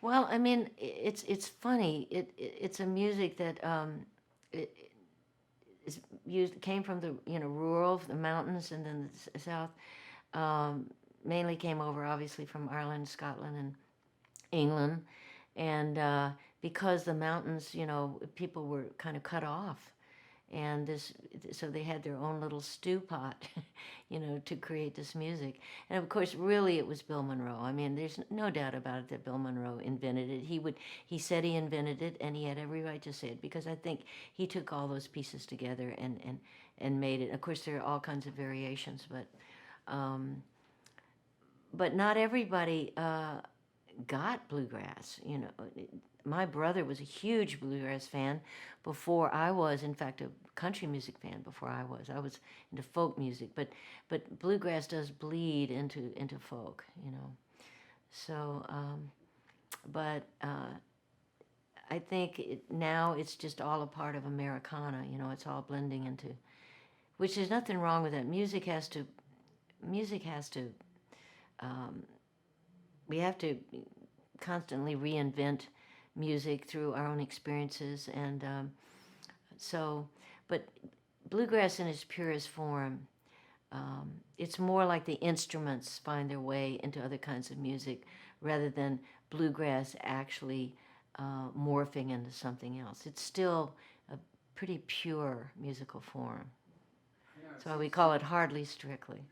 Well, I mean, it's funny. It's a music that it is used came from the rural, the mountains, and then the south. Um, Mainly came over obviously from Ireland, Scotland, and England, and because the mountains, people were kind of cut off, and so they had their own little stew pot, to create this music. And of course, really, it was Bill Monroe. I mean, there's no doubt about it that Bill Monroe invented it. He said he invented it, and he had every right to say it because I think he took all those pieces together and made it. Of course, there are all kinds of variations, um, but not everybody got bluegrass. My brother was a huge bluegrass fan before I was. In fact, a country music fan before I was. I was into folk music, but bluegrass does bleed into folk. So, but I think now it's just all a part of Americana. It's all blending into, which there's nothing wrong with that. Music has to. Um, we have to constantly reinvent music through our own experiences, and so, but bluegrass in its purest form, it's more like the instruments find their way into other kinds of music rather than bluegrass actually morphing into something else. It's still a pretty pure musical form. Yeah, it That's why we seems call it hardly strictly.